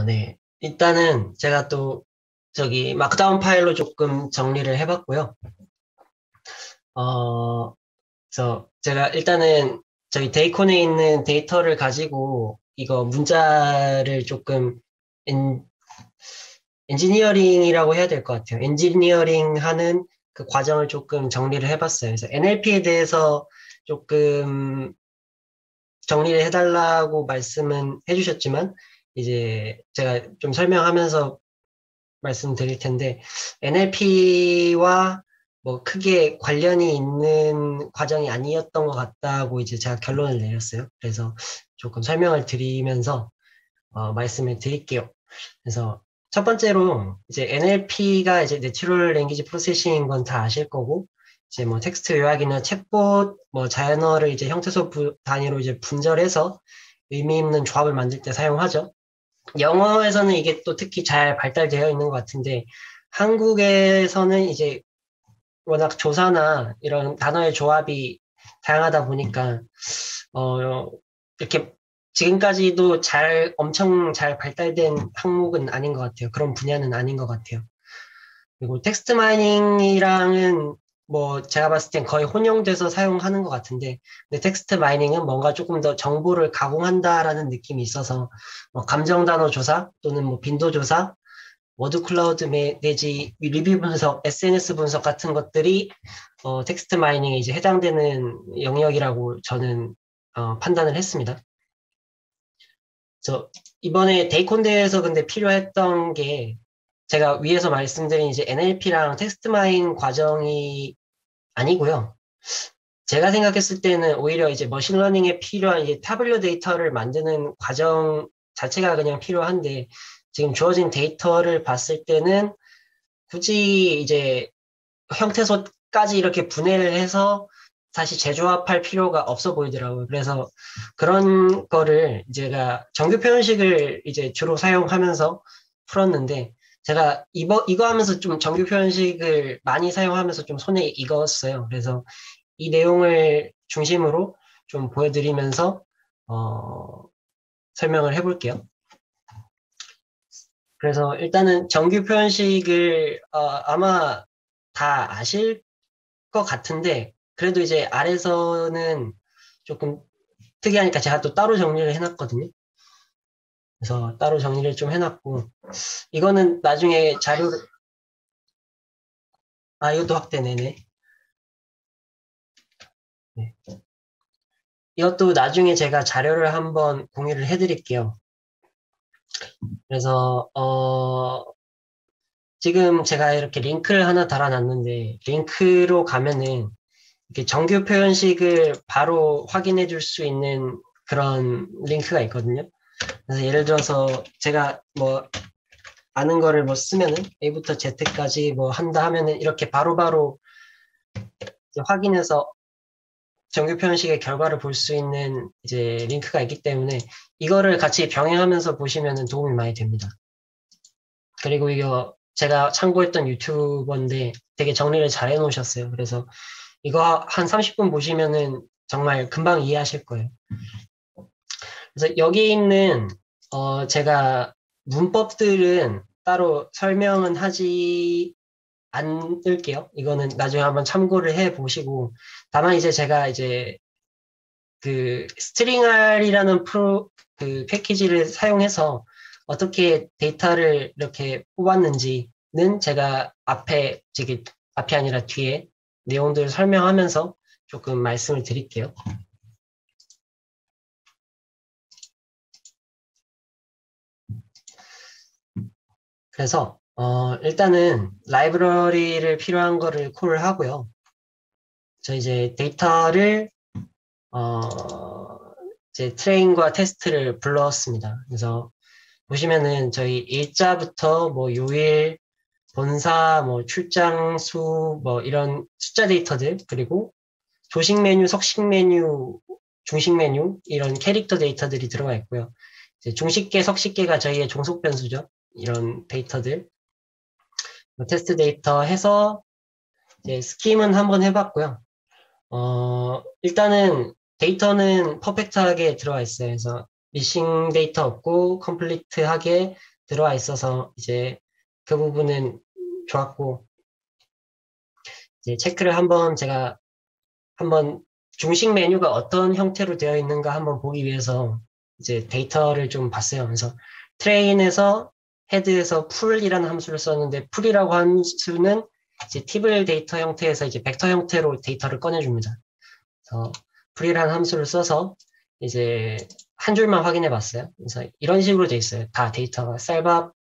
네. 일단은 제가 또 저기 마크다운 파일로 조금 정리를 해봤고요. 어, 제가 일단은 저희 데이콘에 있는 데이터를 가지고 이거 문자를 조금 엔, 엔지니어링이라고 해야 될 것 같아요. 엔지니어링 하는 그 과정을 조금 정리를 해봤어요. 그래서 NLP에 대해서 조금 정리를 해달라고 말씀은 해주셨지만, 이제 제가 좀 설명하면서 말씀드릴 텐데, NLP와 뭐 크게 관련이 있는 과정이 아니었던 것 같다고 이제 제가 결론을 내렸어요. 그래서 조금 설명을 드리면서 말씀을 드릴게요. 그래서 첫 번째로 이제 NLP가 이제 내추럴 랭귀지 프로세싱인 건 다 아실 거고, 이제 뭐 텍스트 요약이나 챗봇, 뭐 자연어를 이제 형태소 단위로 이제 분절해서 의미 있는 조합을 만들 때 사용하죠. 영어에서는 이게 또 특히 잘 발달되어 있는 것 같은데, 한국에서는 이제 워낙 조사나 이런 단어의 조합이 다양하다 보니까, 어, 이렇게 지금까지도 엄청 잘 발달된 항목은 아닌 것 같아요. 그런 분야는 아닌 것 같아요. 그리고 텍스트 마이닝이랑은 뭐 제가 봤을 땐 거의 혼용돼서 사용하는 것 같은데, 근데 텍스트 마이닝은 뭔가 조금 더 정보를 가공한다라는 느낌이 있어서 뭐 감정 단어 조사 또는 뭐 빈도 조사, 워드 클라우드 내지 리뷰 분석, SNS 분석 같은 것들이 텍스트 마이닝에 이제 해당되는 영역이라고 저는 판단을 했습니다. 저 이번에 데이콘대에서 근데 필요했던 게 제가 위에서 말씀드린 이제 NLP랑 텍스트 마인 과정이 아니고요. 제가 생각했을 때는 오히려 이제 머신러닝에 필요한 이제 타블로 데이터를 만드는 과정 자체가 그냥 필요한데 지금 주어진 데이터를 봤을 때는 굳이 이제 형태소까지 이렇게 분해를 해서 다시 재조합할 필요가 없어 보이더라고요. 그래서 그런 거를 제가 정규 표현식을 이제 주로 사용하면서 풀었는데 제가 이거 하면서 좀 정규 표현식을 많이 사용하면서 좀 손에 익었어요. 그래서 이 내용을 중심으로 좀 보여드리면서 어, 설명을 해볼게요. 그래서 일단은 정규 표현식을 아마 다 아실 것 같은데 그래도 이제 아래서는 조금 특이하니까 제가 또 따로 정리를 해놨거든요. 그래서 따로 정리를 좀 해놨고 이거는 나중에 자료를 이것도 확대내네. 네. 이것도 나중에 제가 자료를 한번 공유를 해드릴게요. 그래서 지금 제가 이렇게 링크를 하나 달아놨는데 링크로 가면은 이렇게 정규 표현식을 바로 확인해 줄 수 있는 그런 링크가 있거든요. 그래서 예를 들어서 제가 뭐 아는 거를 뭐 쓰면은 A부터 Z까지 뭐 한다 하면은 이렇게 바로바로 확인해서 정규 표현식의 결과를 볼 수 있는 이제 링크가 있기 때문에 이거를 같이 병행하면서 보시면은 도움이 많이 됩니다. 그리고 이거 제가 참고했던 유튜버인데 되게 정리를 잘 해놓으셨어요. 그래서 이거 한 30분 보시면은 정말 금방 이해하실 거예요. 그래서 여기 있는 제가 문법들은 따로 설명은 하지 않을게요. 이거는 나중에 한번 참고를 해 보시고 다만 이제 제가 이제 그 스트링알이라는 그 패키지를 사용해서 어떻게 데이터를 이렇게 뽑았는지는 제가 앞에 아니라 뒤에 내용들을 설명하면서 조금 말씀을 드릴게요. 그래서 일단은 라이브러리를 필요한 거를 콜을 하고요. 저 이제 데이터를 어, 이제 트레인과 테스트를 불러왔습니다. 그래서 보시면은 저희 일자부터 뭐 요일, 본사, 뭐 출장 수, 뭐 이런 숫자 데이터들, 그리고 조식 메뉴, 석식 메뉴, 중식 메뉴, 이런 캐릭터 데이터들이 들어가 있고요. 이제 중식계, 석식계가 저희의 종속 변수죠. 이런 데이터들. 테스트 데이터 해서 이제 스킴은 한번 해봤고요. 일단은 데이터는 퍼펙트하게 들어가 있어요. 그래서 미싱 데이터 없고 컴플리트하게 들어와 있어서 이제 그 부분은 좋았고, 이제 체크를 제가 한번 중식 메뉴가 어떤 형태로 되어 있는가 한번 보기 위해서 이제 데이터를 좀 봤어요. 그래서 트레인에서 헤드에서 풀이라는 함수를 썼는데, 풀이라고 함수는 이제 티블 데이터 형태에서 이제 벡터 형태로 데이터를 꺼내줍니다. 그래서 풀이라는 함수를 써서 이제 한 줄만 확인해 봤어요. 그래서 이런 식으로 돼 있어요. 다 데이터가 쌀밥,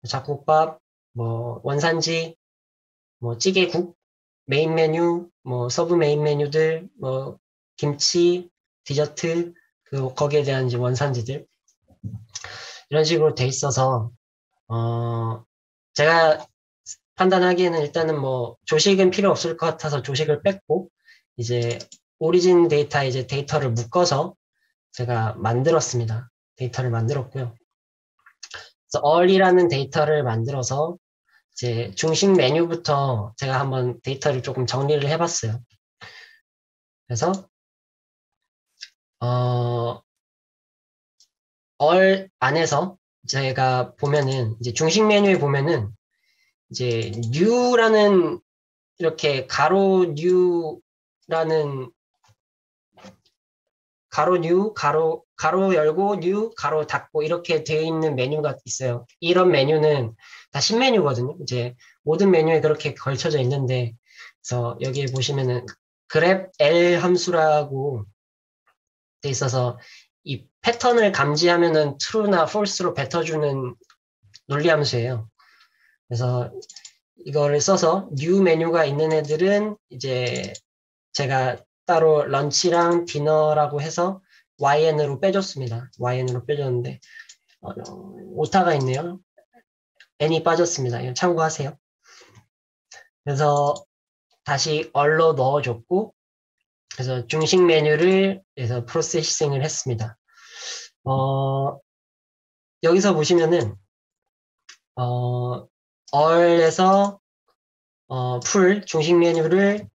잡곡밥, 뭐 원산지, 뭐 찌개국, 메인 메뉴, 뭐 서브 메인 메뉴들, 뭐 김치, 디저트, 거기에 대한 이제 원산지들 이런 식으로 돼 있어서 제가 판단하기에는 일단은 뭐 조식은 필요 없을 것 같아서 조식을 뺐고, 이제 오리진 데이터에 이제 데이터를 묶어서 제가 만들었습니다. 데이터를 만들었고요. 그래서 all이라는 데이터를 만들어서 이제 중식 메뉴부터 제가 한번 데이터를 조금 정리를 해봤어요. 그래서 all 안에서 제가 보면은 이제 중식 메뉴에 보면은 이제 new라는 이렇게 가로 new라는 가로 new 가로 열고 new 가로 닫고 이렇게 되어 있는 메뉴가 있어요. 이런 메뉴는 다 신메뉴거든요. 이제 모든 메뉴에 그렇게 걸쳐져 있는데, 그래서 여기에 보시면은 grep L 함수라고 돼 있어서 이 패턴을 감지하면은 true나 false로 뱉어주는 논리 함수예요. 그래서 이거를 써서 new 메뉴가 있는 애들은 이제 제가 따로 런치랑 디너라고 해서 YN으로 빼줬습니다. YN으로 빼줬는데 오타가 있네요. N이 빠졌습니다. 이거 참고하세요. 그래서 다시 얼로 넣어줬고, 그래서 중식 메뉴를 그래서 프로세싱을 했습니다. 여기서 보시면은 얼에서 풀 중식 메뉴를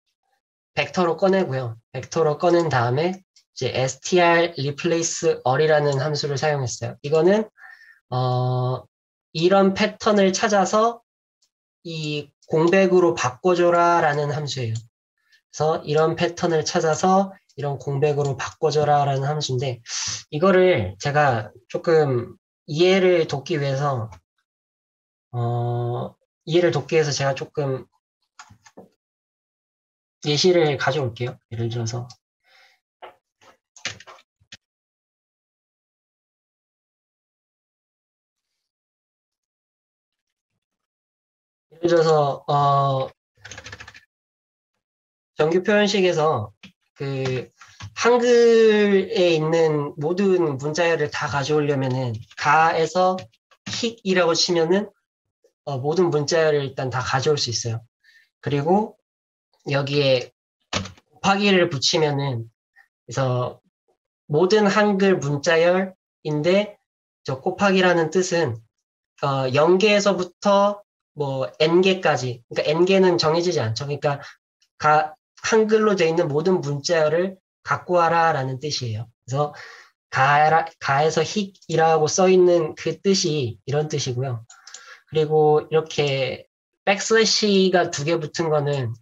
벡터로 꺼내고요. 벡터로 꺼낸 다음에 이제 str replace all이라는 함수를 사용했어요. 이거는 이런 패턴을 찾아서 이 공백으로 바꿔줘라 라는 함수예요. 그래서 이런 패턴을 찾아서 이런 공백으로 바꿔줘라 라는 함수인데, 이거를 제가 조금 이해를 돕기 위해서 제가 조금 예시를 가져올게요. 예를 들어서 정규 표현식에서 그 한글에 있는 모든 문자열을 다 가져오려면은 가에서 힉이라고 치면은 모든 문자열을 일단 다 가져올 수 있어요. 그리고 여기에 곱하기를 붙이면은, 그래서 모든 한글 문자열인데, 저 곱하기라는 뜻은 0개에서부터 뭐 n개까지, 그러니까 n개는 정해지지 않죠. 그러니까 한글로 되어 있는 모든 문자열을 갖고 와라라는 뜻이에요. 그래서 가에서 힉이라고 써 있는 그 뜻이 이런 뜻이고요. 그리고 이렇게 백슬래시가 2개 붙은 거는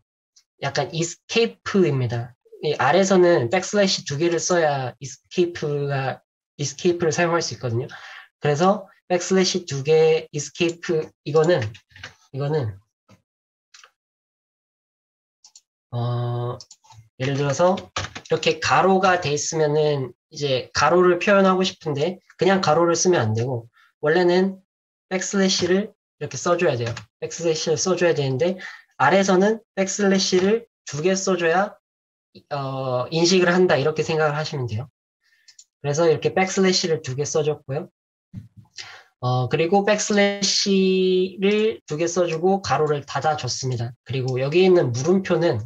약간 escape입니다. 이 아래서는 백슬래시 2개를 써야 escape를 사용할 수 있거든요. 그래서 백슬래시 2개 escape 이거는 예를 들어서 이렇게 가로가 돼 있으면은 이제 가로를 표현하고 싶은데 그냥 가로를 쓰면 안 되고, 원래는 백슬래시를 이렇게 써줘야 돼요. 백슬래시를 써줘야 되는데 아래서는 백슬래시를 2개 써줘야 인식을 한다, 이렇게 생각을 하시면 돼요. 그래서 이렇게 백슬래시를 2개 써줬고요. 그리고 백슬래시를 2개 써주고 가로를 닫아줬습니다. 그리고 여기 있는 물음표는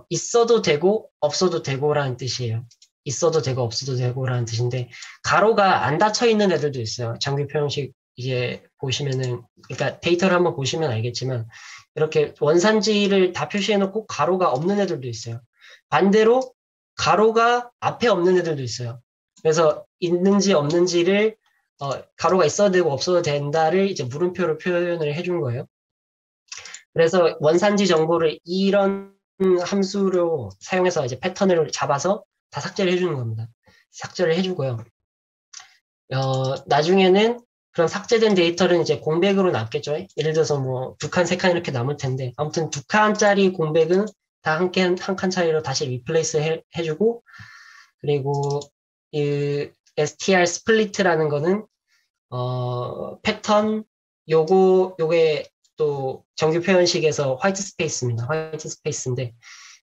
있어도 되고 없어도 되고라는 뜻이에요. 있어도 되고 없어도 되고라는 뜻인데, 가로가 안 닫혀 있는 애들도 있어요. 정규 표현식 이제 보시면은, 그러니까 데이터를 한번 보시면 알겠지만 이렇게 원산지를 다 표시해놓고 가로가 없는 애들도 있어요. 반대로 가로가 앞에 없는 애들도 있어요. 그래서 있는지 없는지를 가로가 있어도 되고 없어도 된다를 이제 물음표로 표현을 해준 거예요. 그래서 원산지 정보를 이런 함수로 사용해서 이제 패턴을 잡아서 다 삭제를 해주는 겁니다. 삭제를 해주고요. 나중에는 그런 삭제된 데이터는 이제 공백으로 남겠죠. 예를 들어서 뭐 2칸, 3칸 이렇게 남을 텐데 아무튼 2칸짜리 공백은 다 한 칸 차이로 다시 리플레이스 해주고 그리고 이 str 스플릿이라는 거는 패턴 요게 또 정규 표현식에서 화이트 스페이스입니다. 화이트 스페이스인데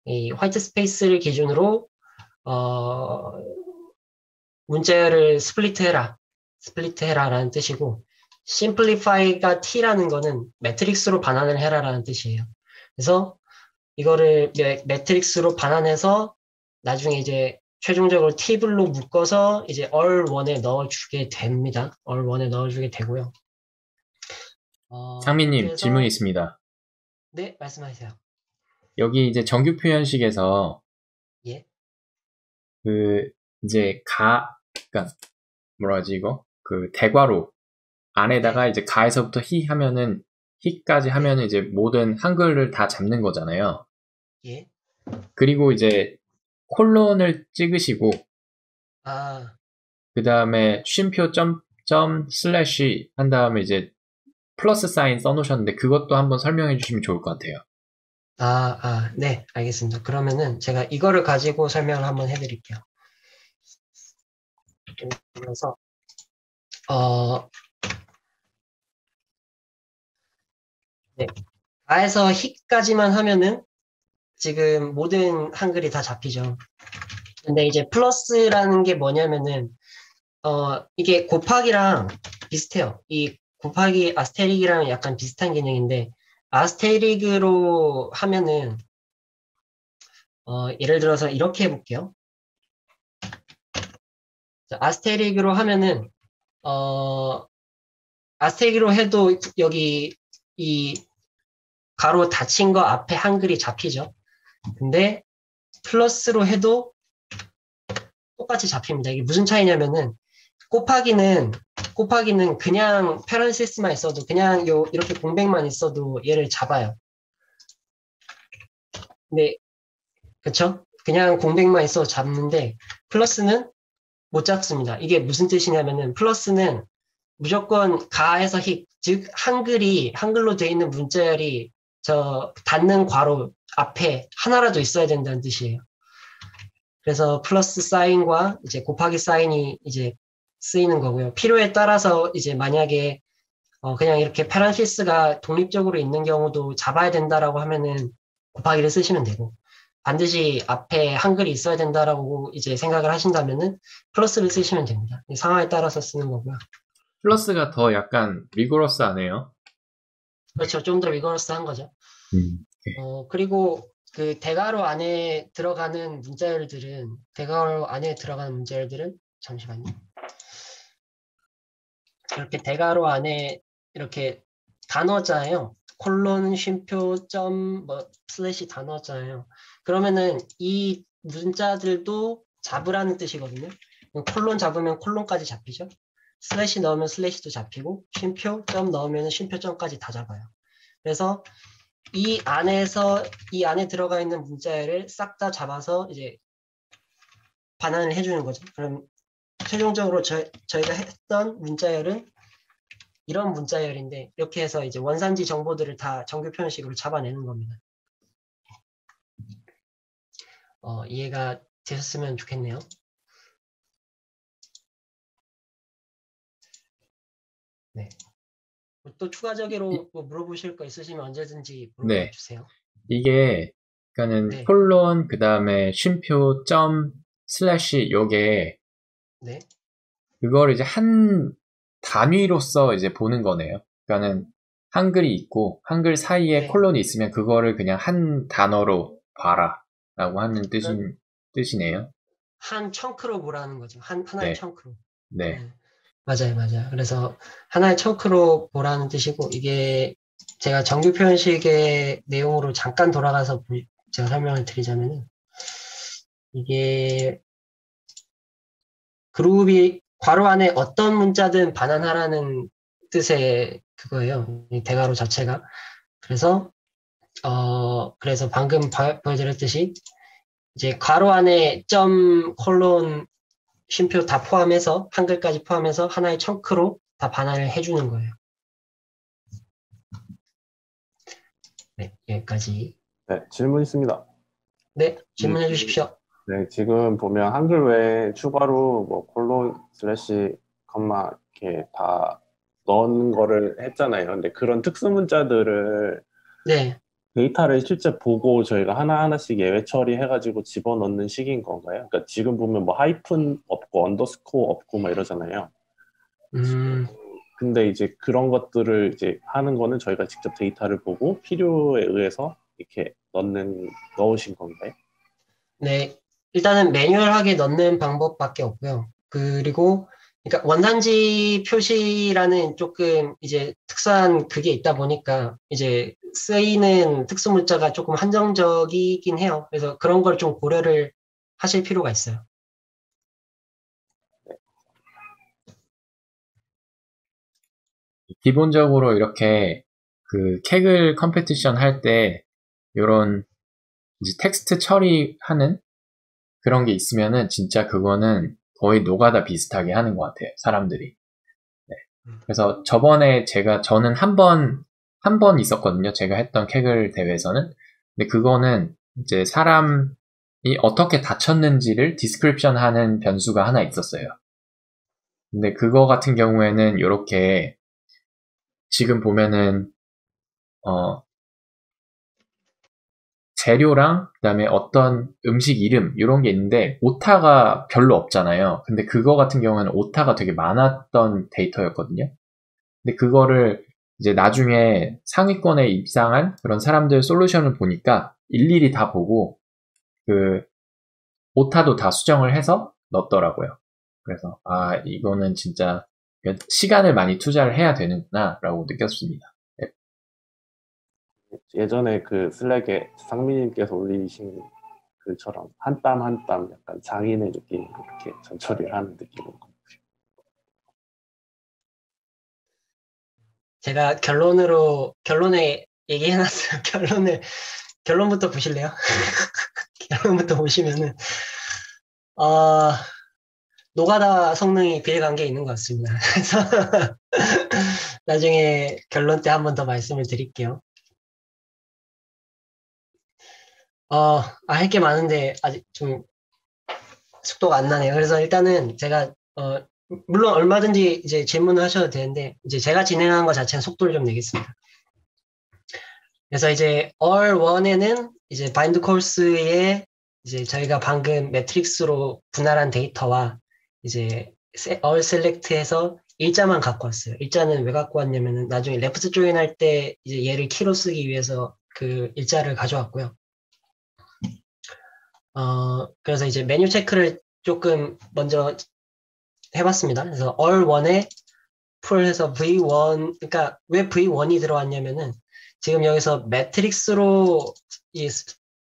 이 화이트 스페이스를 기준으로 문자열을 스플리트 해라라는 뜻이고 simplify가 t라는 거는 매트릭스로 반환을 해라라는 뜻이에요. 그래서 이거를 매트릭스로 반환해서 나중에 이제 최종적으로 팁으로 묶어서 이제 all1에 넣어주게 됩니다. all1에 넣어주게 되고요. 상민님, 질문이 있습니다. 네, 말씀하세요. 여기 이제 정규 표현식에서 예? 이제 그러니까 뭐라 하지 이거? 대괄호 안에다가 이제 가에서부터 히까지 하면은 이제 모든 한글을 다 잡는 거잖아요. 예? 그리고 이제 콜론을 찍으시고 그 다음에 쉼표 점 슬래시 한 다음에 이제 플러스 사인 써놓으셨는데 그것도 한번 설명해 주시면 좋을 것 같아요. 네, 알겠습니다. 그러면은 제가 이거를 가지고 설명을 한번 해드릴게요. 그래서 네, 아에서 히까지만 하면은 지금 모든 한글이 다 잡히죠. 근데 이제 플러스라는 게 뭐냐면은 이게 곱하기랑 비슷해요. 이 곱하기 아스테릭이랑 약간 비슷한 개념인데 아스테릭으로 하면은 예를 들어서 이렇게 해볼게요. 아스테릭으로 하면은 아스테릭으로 해도 여기 이 가로 닫힌 거 앞에 한글이 잡히죠. 근데 플러스로 해도 똑같이 잡힙니다. 이게 무슨 차이냐면은 곱하기는 그냥 페런시스만 있어도 그냥 이렇게 공백만 있어도 얘를 잡아요. 근데 그쵸? 그냥 공백만 있어도 잡는데 플러스는 못 잡습니다. 이게 무슨 뜻이냐면은 플러스는 무조건 가에서 히, 즉 한글로 되어 있는 문자열이 저 닫는 괄호 앞에 하나라도 있어야 된다는 뜻이에요. 그래서 플러스 사인과 이제 곱하기 사인이 이제 쓰이는 거고요. 필요에 따라서 이제 만약에 그냥 이렇게 페란시스가 독립적으로 있는 경우도 잡아야 된다라고 하면은 곱하기를 쓰시면 되고 반드시 앞에 한글이 있어야 된다라고 이제 생각을 하신다면은 플러스를 쓰시면 됩니다. 상황에 따라서 쓰는 거고요. 플러스가 더 약간 리고러스하네요. 그렇죠. 좀 더 리거러스한 거죠. 그리고 그 대괄호 안에 들어가는 문자열들은 잠시만요. 이렇게 대괄호 안에 이렇게 다 넣었잖아요. 콜론, 쉼표, 점, 슬래시 다 넣었잖아요. 그러면은 이 문자들도 잡으라는 뜻이거든요. 콜론 잡으면 콜론까지 잡히죠. 슬래시 넣으면 슬래시도 잡히고 쉼표, 점 넣으면 쉼표, 점까지 다 잡아요. 그래서 이 안에 들어가 있는 문자열을 싹 다 잡아서 이제 반환을 해주는 거죠. 그럼 최종적으로 저희가 했던 문자열은 이런 문자열인데 이렇게 해서 이제 원산지 정보들을 다 정규 표현식으로 잡아내는 겁니다. 이해가 되셨으면 좋겠네요. 네. 또 추가적으로 뭐 물어보실 거 있으시면 언제든지 물어봐 주세요. 이게 그러니까는 콜론 그 다음에 쉼표 점 슬래시 요게 그걸 이제 한 단위로서 이제 보는 거네요. 그러니까는 한글이 있고 한글 사이에 콜론이 있으면 그거를 그냥 한 단어로 봐라라고 하는 뜻이네요. 한 청크로 보라는 거죠. 하나의 청크로. 네. 맞아요. 그래서 하나의 청크로 보라는 뜻이고 이게 제가 정규 표현식의 내용으로 잠깐 돌아가서 제가 설명을 드리자면은 이게 그룹이 괄호 안에 어떤 문자든 반환하라는 뜻의 그거예요. 이 대괄호 자체가. 그래서 방금 보여드렸듯이 이제 괄호 안에 점, 콜론, 쉼표 다 포함해서 한글까지 포함해서 하나의 청크로 다 반환을 해주는 거예요. 네, 여기까지. 네, 질문 있습니다. 네, 질문해 주십시오. 네, 지금 보면 한글 외에 추가로 뭐 콜론, 슬래시, 컴마 이렇게 다 넣는 거를 했잖아요. 근데 그런 특수 문자들을 네. 데이터를 실제 보고 저희가 하나하나씩 예외 처리해가지고 집어넣는 식인 건가요? 그러니까 지금 보면 뭐 하이픈 없고 언더스코어 없고 막 이러잖아요. 근데 이제 그런 것들을 이제 하는 거는 저희가 직접 데이터를 보고 필요에 의해서 이렇게 넣으신 건가요? 네, 일단은 매뉴얼하게 넣는 방법밖에 없고요. 그리고 그러니까 원산지 표시라는 조금 이제 특수한 그게 있다 보니까 이제 쓰이는 특수 문자가 조금 한정적이긴 해요. 그래서 그런 걸 좀 고려를 하실 필요가 있어요. 기본적으로 이렇게 그 캐글 컴페티션 할 때 이런 이제 텍스트 처리하는 그런 게 있으면은 진짜 그거는 거의 노가다 비슷하게 하는 것 같아요, 사람들이. 네. 그래서 저는 한 번 있었거든요. 제가 했던 캐글 대회에서는. 근데 그거는 이제 사람이 어떻게 다쳤는지를 디스크립션 하는 변수가 하나 있었어요. 근데 그거 같은 경우에는 이렇게 지금 보면은 재료랑 그다음에 어떤 음식 이름 이런 게 있는데 오타가 별로 없잖아요. 근데 그거 같은 경우에는 오타가 되게 많았던 데이터였거든요. 근데 그거를 이제 나중에 상위권에 입상한 그런 사람들 솔루션을 보니까 일일이 다 보고 그 오타도 다 수정을 해서 넣었더라고요. 그래서 이거는 진짜 시간을 많이 투자를 해야 되는구나 라고 느꼈습니다. 네. 예전에 그 슬랙에 상민님께서 올리신 그처럼 한 땀 한 땀 약간 장인의 느낌으로 이렇게 전처리를 하는 느낌인 것 같아요. 제가 결론에 얘기해놨어요. 결론부터 보실래요? 결론부터 보시면은, 노가다 성능이 비례관계에 있는 것 같습니다. 그래서, 나중에 결론 때 한 번 더 말씀을 드릴게요. 할 게 많은데, 아직 좀, 속도가 안 나네요. 그래서 일단은 제가, 물론 얼마든지 이제 질문을 하셔도 되는데, 이제 제가 진행하는 것 자체는 속도를 좀 내겠습니다. 그래서 이제 all1에는 이제 바인드 코र्스에 이제 저희가 방금 매트릭스로 분할한 데이터와 이제 all select해서 일자만 갖고 왔어요. 일자는 왜 갖고 왔냐면은 나중에 레프트 조인 할 때 이제 얘를 키로 쓰기 위해서 그 일자를 가져왔고요. 그래서 이제 메뉴 체크를 조금 먼저 해봤습니다. 그래서 all1에 풀해서 V1, 그러니까 왜 V1이 들어왔냐면은 지금 여기서 매트릭스로 이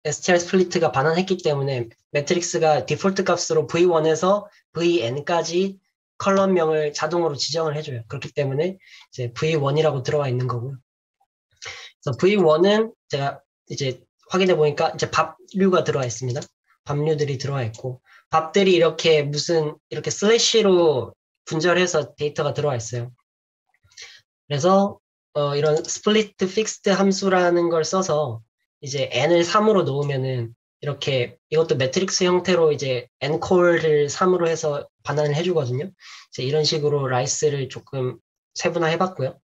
str 스플리트가 반환했기 때문에 매트릭스가 디폴트 값으로 V1에서 VN까지 컬럼명을 자동으로 지정을 해줘요. 그렇기 때문에 이제 V1이라고 들어와 있는 거고요. 그래서 V1은 제가 이제 확인해 보니까 이제 밥류가 들어와 있습니다. 밥류들이 들어와 있고 밥들이 이렇게 이렇게 슬래시로 분절해서 데이터가 들어와 있어요. 그래서 이런 스플리트 픽스드 함수라는 걸 써서 이제 n을 3으로 놓으면은 이렇게 이것도 매트릭스 형태로 이제 n콜을 3으로 해서 반환을 해주거든요. 이제 이런 식으로 라이스를 조금 세분화해봤고요.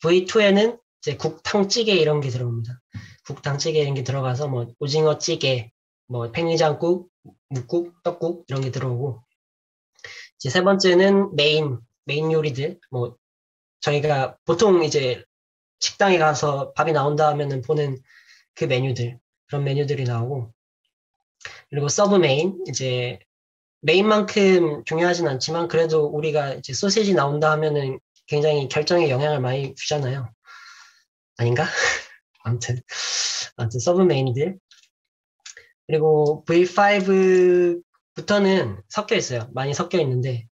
V2에는 이제 국탕찌개 이런 게 들어옵니다. 국탕찌개 이런 게 들어가서 뭐 오징어 찌개, 뭐 팽이장국, 묵국, 떡국 이런 게 들어오고 이제 세 번째는 메인 요리들 뭐 저희가 보통 이제 식당에 가서 밥이 나온다 하면은 보는 그 메뉴들, 그런 메뉴들이 나오고, 그리고 서브 메인, 이제 메인만큼 중요하진 않지만 그래도 우리가 이제 소시지 나온다 하면은 굉장히 결정에 영향을 많이 주잖아요. 아닌가? 아무튼 서브 메인들. 그리고 V5부터는 섞여 있어요. 많이 섞여 있는데,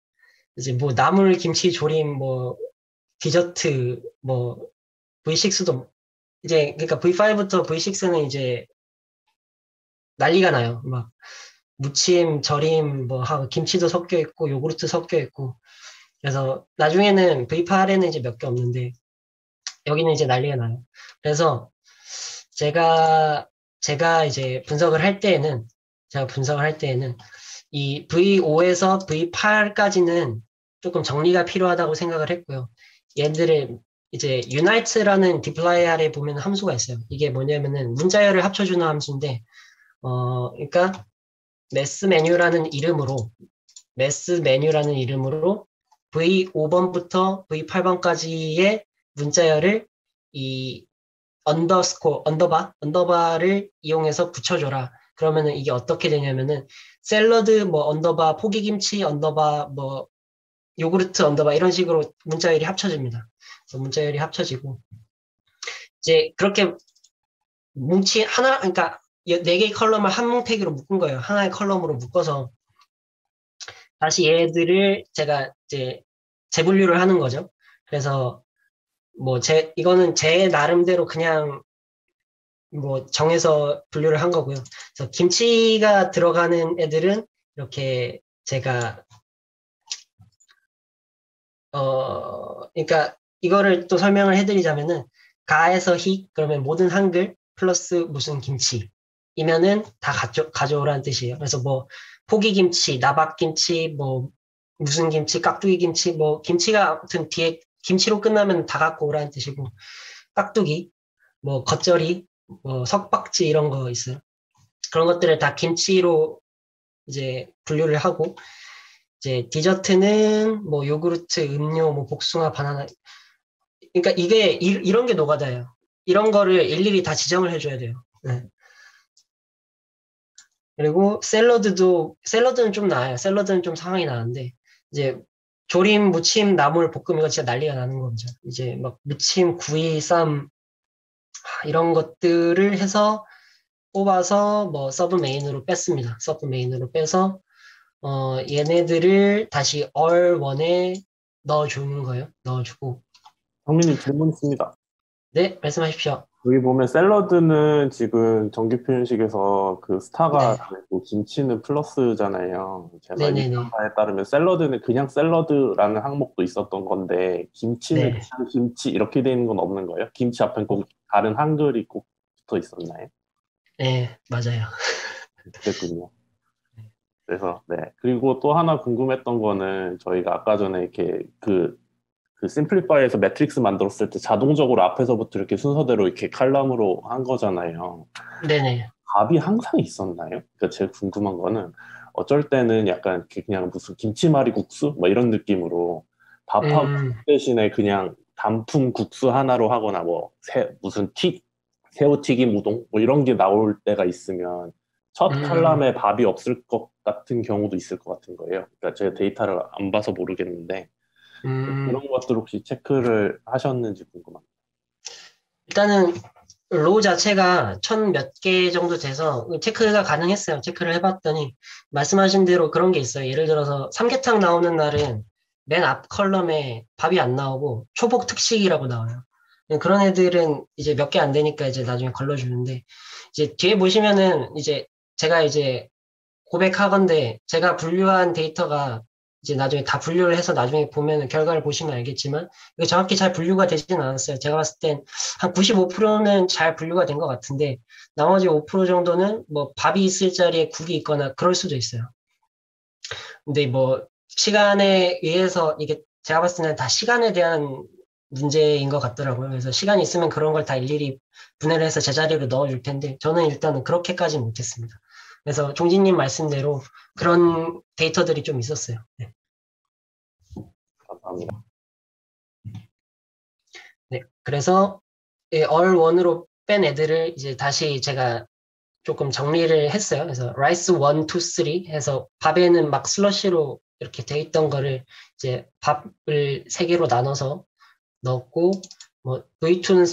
이제 뭐 나물 김치 조림 뭐 디저트 뭐 V6도 이제 그러니까 V5부터 V6는 이제 난리가 나요. 막 무침, 절임 뭐 하고 김치도 섞여 있고 요구르트 섞여 있고 그래서 나중에는 V8에는 이제 몇 개 없는데 여기는 이제 난리가 나요. 그래서 제가 이제 분석을 할 때에는 이 V5에서 V8까지는 조금 정리가 필요하다고 생각을 했고요. 얘들을 이제 unite라는 dplyr 아래 보면 함수가 있어요. 이게 뭐냐면은 문자열을 합쳐주는 함수인데, 그러니까 mass menu라는 이름으로 V5번부터 V8번까지의 문자열을 이 언더바를 이용해서 붙여줘라. 그러면은 이게 어떻게 되냐면은 샐러드 뭐 언더바 포기김치 언더바 뭐 요구르트 언더바 이런 식으로 문자열이 합쳐집니다. 그래서 문자열이 합쳐지고 이제 그렇게 그러니까 4개의 컬럼을 한 뭉태기로 묶은 거예요. 하나의 컬럼으로 묶어서 다시 얘들을 제가 이제 재분류를 하는 거죠. 그래서 뭐 이거는 제 나름대로 그냥 뭐 정해서 분류를 한 거고요. 그래서 김치가 들어가는 애들은 이렇게 제가 그러니까 이거를 또 설명을 해드리자면은 가에서 히 그러면 모든 한글 플러스 무슨 김치이면은 다 가져오라는 뜻이에요. 그래서 뭐 포기김치, 나박김치, 뭐 무슨 김치, 깍두기 김치, 뭐 김치가 아무튼 뒤에 김치로 끝나면 다 갖고 오라는 뜻이고 깍두기, 뭐 겉절이, 뭐 석박지 이런 거 있어요. 그런 것들을 다 김치로 이제 분류를 하고 이제 디저트는 뭐 요구르트, 음료, 뭐 복숭아, 바나나. 그러니까 이게 이런 게 노가다예요. 이런 거를 일일이 다 지정을 해줘야 돼요. 네. 그리고 샐러드는 좀 나아요. 샐러드는 좀 상황이 나는데 이제 조림, 무침, 나물, 볶음 이거 진짜 난리가 나는 거죠. 이제 막 무침, 구이, 쌈 이런 것들을 해서 뽑아서 뭐 서브 메인으로 뺐습니다. 서브 메인으로 빼서 얘네들을 다시 all1에 넣어주는 거예요. 넣어주고. 성민님 질문 있습니다. 네, 말씀하십시오. 여기 보면 샐러드는 지금 정규 표현식에서 그 스타가 다르고 김치는 플러스잖아요. 제가 이해한 바에 따르면 샐러드는 그냥 샐러드라는 항목도 있었던 건데 김치는 그냥 김치 이렇게 돼 있는 건 없는 거예요? 김치 앞에 꼭 다른 한글이 꼭 붙어 있었나요? 네, 맞아요. 그랬군요. 그래서 네. 그리고 또 하나 궁금했던 거는 저희가 아까 전에 이렇게 그 심플리파이에서 매트릭스 만들었을 때 자동적으로 앞에서부터 이렇게 순서대로 이렇게 칼럼으로 한 거잖아요. 네네. 밥이 항상 있었나요? 그러니까 제일 궁금한 거는 어쩔 때는 약간 그냥 무슨 김치말이 국수? 뭐 이런 느낌으로 밥하고 대신에 그냥 단품 국수 하나로 하거나 뭐 무슨 새우튀김 우동? 뭐 이런 게 나올 때가 있으면 첫 칼럼에 밥이 없을 것 같은 경우도 있을 것 같은 거예요. 그러니까 제가 데이터를 안 봐서 모르겠는데 그런 것들 혹시 체크를 하셨는지 궁금합니다. 일단은 로우 자체가 1000몇 개 정도 돼서 체크가 가능했어요. 체크를 해봤더니 말씀하신 대로 그런 게 있어요. 예를 들어서 삼계탕 나오는 날은 맨 앞 컬럼에 밥이 안 나오고 초복 특식이라고 나와요. 그런 애들은 이제 몇 개 안 되니까 이제 나중에 걸러주는데 이제 뒤에 보시면은 이제 제가 이제 고백하건데 제가 분류한 데이터가 이제 나중에 다 분류를 해서 나중에 보면 결과를 보시면 알겠지만 이게 정확히 잘 분류가 되지는 않았어요. 제가 봤을 땐 한 95%는 잘 분류가 된 것 같은데 나머지 5% 정도는 뭐 밥이 있을 자리에 국이 있거나 그럴 수도 있어요. 근데 뭐 시간에 의해서 이게 제가 봤을 때는 다 시간에 대한 문제인 것 같더라고요. 그래서 시간이 있으면 그런 걸 다 일일이 분해를 해서 제자리로 넣어줄 텐데 저는 일단은 그렇게까지는 못했습니다. 그래서 종진님 말씀대로 그런 데이터들이 좀 있었어요. 네. 감사합니다. 네, 그래서 all1으로 뺀 애들을 이제 다시 제가 조금 정리를 했어요. 그래서 rice 1, 2, 3 해서 밥에는 막 슬러시로 이렇게 돼 있던 거를 이제 밥을 3개로 나눠서 넣었고 뭐 V2는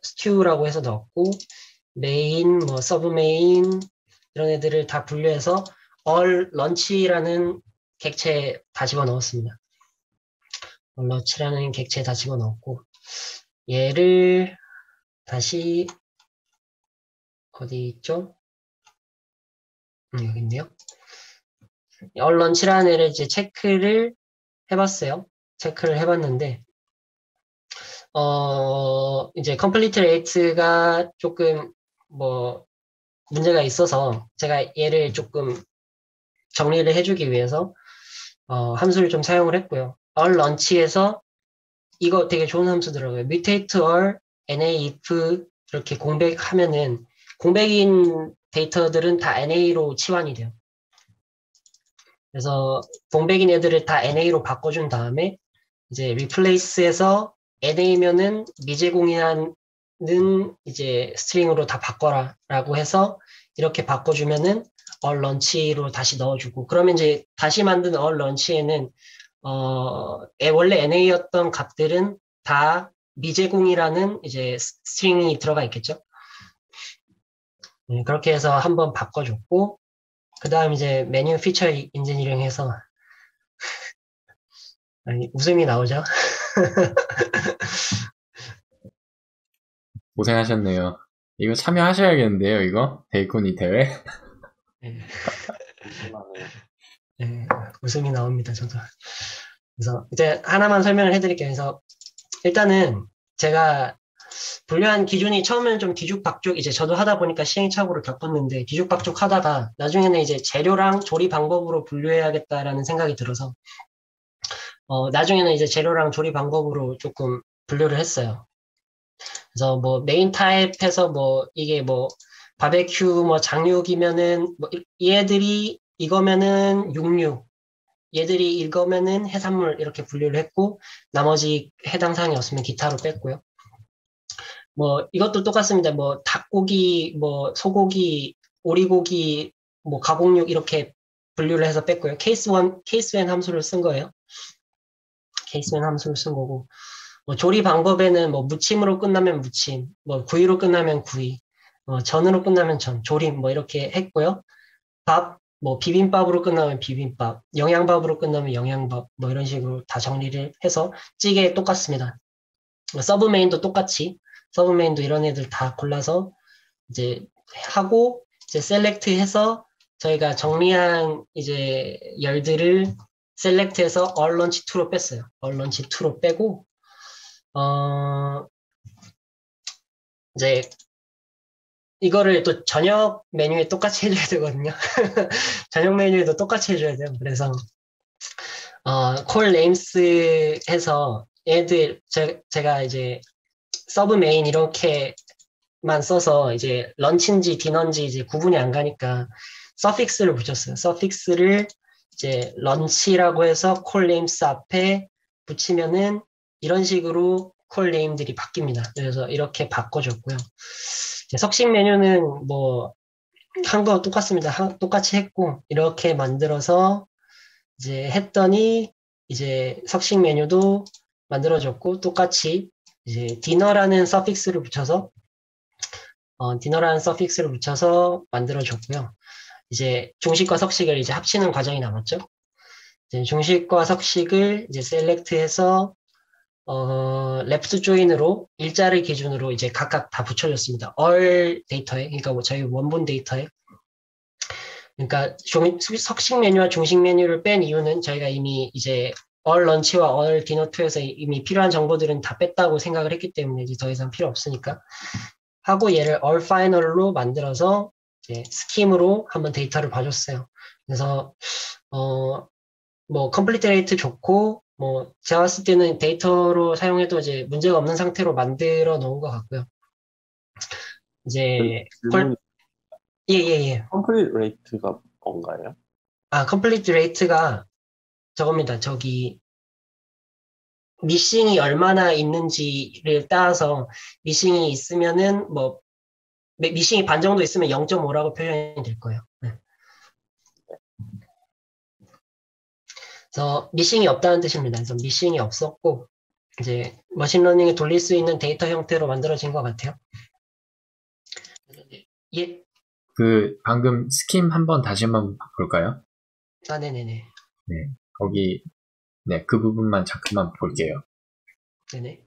스튜라고 해서 넣었고 메인, 뭐 서브 메인 이런 애들을 다 분류해서 all lunch라는 객체에 다 집어넣었습니다. 얼런치라는 객체 다 집어넣었고, 얘를 다시 어디 있죠? 여기 있네요. 얼런치라는 애를 이제 체크를 해봤어요. 체크를 해봤는데, 이제 컴플리트 레이트가 조금 뭐 문제가 있어서 제가 얘를 조금 정리를 해주기 위해서 함수를 좀 사용을 했고요. 얼런치에서 이거 되게 좋은 함수더라고요. mutate all NA if 이렇게 공백하면은 공백인 데이터들은 다 NA로 치환이 돼요. 그래서 공백인 애들을 다 NA로 바꿔준 다음에 이제 replace에서 NA면은 미제공이라는 이제 스트링으로 다 바꿔라라고 해서 이렇게 바꿔주면은 all launch로 다시 넣어주고 그러면 이제 다시 만든 all launch에는 원래 NA였던 값들은 다 미제공이라는 이제 스트링이 들어가 있겠죠. 그렇게 해서 한번 바꿔줬고 그 다음 이제 메뉴 피처 인지니어링 해서 아니, 웃음이 나오죠. 고생하셨네요. 이거 참여하셔야겠는데요, 이거? 데이코니 대회? 네. 네, 웃음이 나옵니다, 저도. 그래서 이제 하나만 설명을 해드릴게요. 그래서 일단은 제가 분류한 기준이 처음에는 좀 뒤죽박죽, 이제 저도 하다 보니까 시행착오를 겪었는데 뒤죽박죽 하다가 나중에는 이제 재료랑 조리 방법으로 분류해야겠다라는 생각이 들어서 나중에는 이제 재료랑 조리 방법으로 조금 분류를 했어요. 그래서 뭐 메인 타입해서 뭐 이게 뭐 바베큐 뭐 장육이면은 뭐 얘들이 이거면은 육류, 얘들이 이거면은 해산물 이렇게 분류를 했고 나머지 해당 사항이 없으면 기타로 뺐고요. 뭐 이것도 똑같습니다. 뭐 닭고기, 뭐 소고기, 오리고기, 뭐 가공육 이렇게 분류를 해서 뺐고요. 케이스 원 함수를 쓴 거예요. 케이스 원 함수를 쓴 거고 뭐 조리 방법에는 뭐 무침으로 끝나면 무침, 뭐 구이로 끝나면 구이, 전으로 끝나면 전, 조림 뭐 이렇게 했고요. 밥, 뭐 비빔밥으로 끝나면 비빔밥, 영양밥으로 끝나면 영양밥 뭐 이런 식으로 다 정리를 해서 찌개 똑같습니다. 서브 메인도 똑같이 서브 메인도 이런 애들 다 골라서 이제 하고 이제 셀렉트 해서 저희가 정리한 이제 열들을 셀렉트해서 얼런치 2로 뺐어요. 얼런치 2로 빼고 이제 이거를 또 저녁 메뉴에 똑같이 해줘야 되거든요. 저녁 메뉴에도 똑같이 해줘야 돼요. 그래서 콜 네임스 해서 얘들 제가 이제 서브 메인 이렇게만 써서 이제 런치인지 디너인지 이제 구분이 안 가니까 서픽스를 붙였어요. 서픽스를 이제 런치라고 해서 콜 네임스 앞에 붙이면은 이런 식으로 콜 네임들이 바뀝니다. 그래서 이렇게 바꿔줬고요. 석식 메뉴는 뭐 한 거 똑같습니다. 똑같이 했고 이렇게 만들어서 이제 했더니 이제 석식 메뉴도 만들어졌고 똑같이 이제 디너라는 서픽스를 붙여서 만들어줬고요. 이제 중식과 석식을 이제 합치는 과정이 남았죠. 이제 중식과 석식을 이제 셀렉트해서 레프트 조인으로 일자를 기준으로 이제 각각 다 붙여줬습니다. all 데이터에, 그러니까 뭐 저희 원본 데이터에. 그러니까 석식 메뉴와 중식 메뉴를 뺀 이유는 저희가 이미 이제 all lunch와 all dinner 2에서 이미 필요한 정보들은 다 뺐다고 생각을 했기 때문에 이제 더 이상 필요 없으니까 하고 얘를 all final로 만들어서 이제 스킴으로 한번 데이터를 봐줬어요. 그래서 뭐 컴플리트 레이트 좋고 뭐 제가 봤을 때는 데이터로 사용해도 이제 문제가 없는 상태로 만들어 놓은 것 같고요. 이제 예예예. 컴플리트 레이트가 뭔가요? 컴플리트 레이트가 저겁니다. 저기 미싱이 얼마나 있는지를 따라서 미싱이 있으면은 뭐 미싱이 반 정도 있으면 0.5라고 표현이 될 거예요. 네. 그래서 미싱이 없다는 뜻입니다. 그래서 미싱이 없었고 이제 머신러닝에 돌릴 수 있는 데이터 형태로 만들어진 것 같아요. 예. 방금 스킴 한번 다시 한번 볼까요? 네네네. 네. 거기 네, 그 부분만 잠깐만 볼게요. 네네.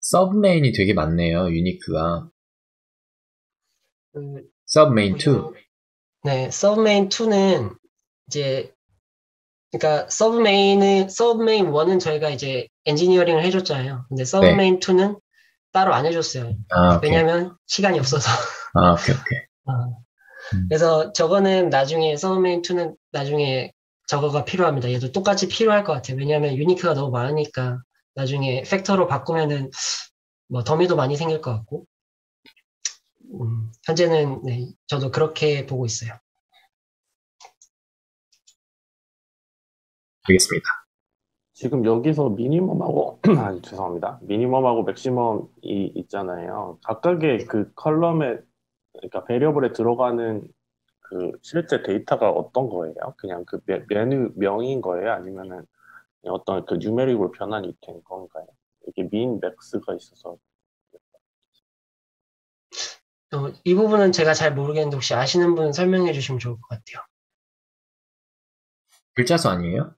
서브메인이 되게 많네요, 유니크가. 서브메인 2. 네, 서브메인 2는 이제 그러니까 서브메인 1은 저희가 이제 엔지니어링을 해줬잖아요. 근데 서브메인 2는 따로 안 해줬어요. 왜냐면 시간이 없어서. 오케이. 그래서 저거는 나중에 서브메인 2는 나중에 저거가 필요합니다. 얘도 똑같이 필요할 것 같아요. 왜냐면 유니크가 너무 많으니까 나중에 팩터로 바꾸면은 뭐 더미도 많이 생길 것 같고. 현재는 네, 저도 그렇게 보고 있어요. 알겠습니다. 지금 여기서 미니멈하고 아니 죄송합니다. 미니멈하고 맥시멈이 있잖아요. 각각의 그 컬럼에 그러니까 베리어블에 들어가는 그 실제 데이터가 어떤 거예요? 그냥 그 메뉴 명인 거예요? 아니면은 어떤 그 뉴메릭으로 변환이 된 건가요? 이게 민, 맥스가 있어서. 이 부분은 제가 잘 모르겠는데 혹시 아시는 분 설명해 주시면 좋을 것 같아요. 글자수 아니에요?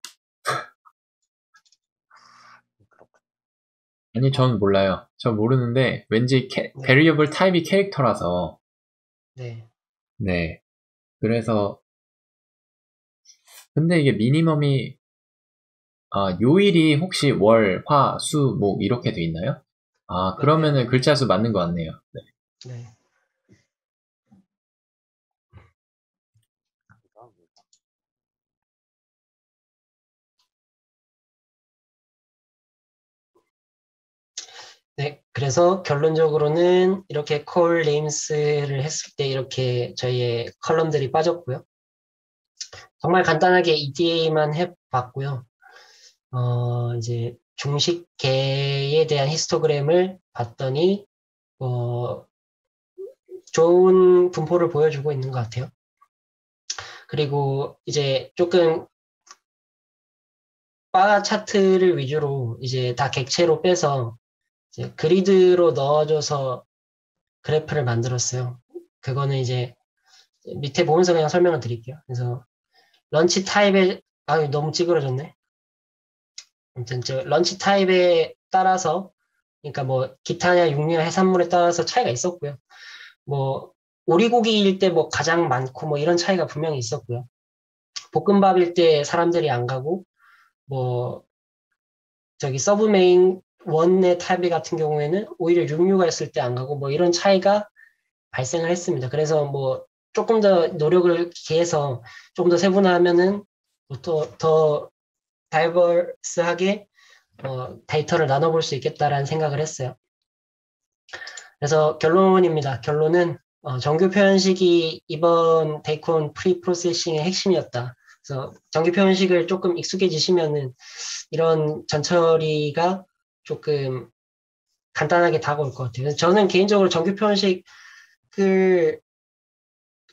아니, 전 몰라요. 전 모르는데 왠지 베리어블 타입이 캐릭터라서 네. 그래서 근데 이게 미니멈이 요일이 혹시 월, 화, 수, 목 이렇게 돼 있나요? 그러면은 글자 수 맞는 것 같네요. 네. 네, 그래서 결론적으로는 이렇게 콜 네임스를 했을 때 이렇게 저희의 컬럼들이 빠졌고요. 정말 간단하게 EDA만 해봤고요. 이제 중식계에 대한 히스토그램을 봤더니 좋은 분포를 보여주고 있는 것 같아요. 그리고 이제 조금 바 차트를 위주로 이제 다 객체로 빼서 이제 그리드로 넣어줘서 그래프를 만들었어요. 그거는 이제 밑에 보면서 그냥 설명을 드릴게요. 그래서 런치 타입에 너무 찌그러졌네. 아무튼 저 런치 타입에 따라서 그러니까 뭐 기타냐 육류나 해산물에 따라서 차이가 있었고요. 뭐 오리고기일 때 뭐 가장 많고 뭐 이런 차이가 분명히 있었고요. 볶음밥일 때 사람들이 안 가고 뭐 저기 서브메인 원의 타입 같은 경우에는 오히려 육류가 있을 때 안 가고 뭐 이런 차이가 발생을 했습니다. 그래서 뭐 조금 더 노력을 기해서 좀 더 세분화하면은 더 다이버스하게 데이터를 나눠볼 수 있겠다라는 생각을 했어요. 그래서 결론입니다. 결론은 정규 표현식이 이번 데이콘 프리 프로세싱의 핵심이었다. 그래서 정규 표현식을 조금 익숙해지시면은 이런 전처리가 조금 간단하게 다가올 것 같아요. 저는 개인적으로 정규 표현식을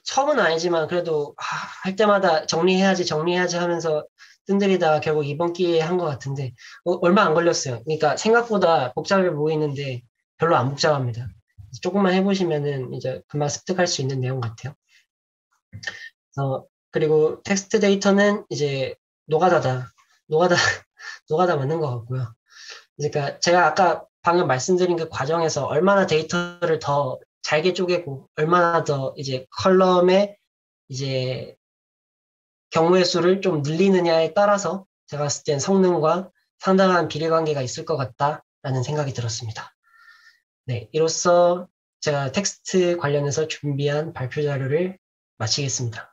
처음은 아니지만 그래도 할 때마다 정리해야지 하면서 뜸들이다가 결국 이번 기회에 한 것 같은데 얼마 안 걸렸어요. 그러니까 생각보다 복잡해 보이는데 별로 안 복잡합니다. 조금만 해보시면은 이제 금방 습득할 수 있는 내용 같아요. 그리고 텍스트 데이터는 이제 노가다 맞는 것 같고요. 그러니까 제가 아까 방금 말씀드린 그 과정에서 얼마나 데이터를 더 잘게 쪼개고 얼마나 더 이제 컬럼의 이제 경우의 수를 좀 늘리느냐에 따라서 제가 봤을 땐 성능과 상당한 비례관계가 있을 것 같다라는 생각이 들었습니다. 네, 이로써 제가 텍스트 관련해서 준비한 발표 자료를 마치겠습니다.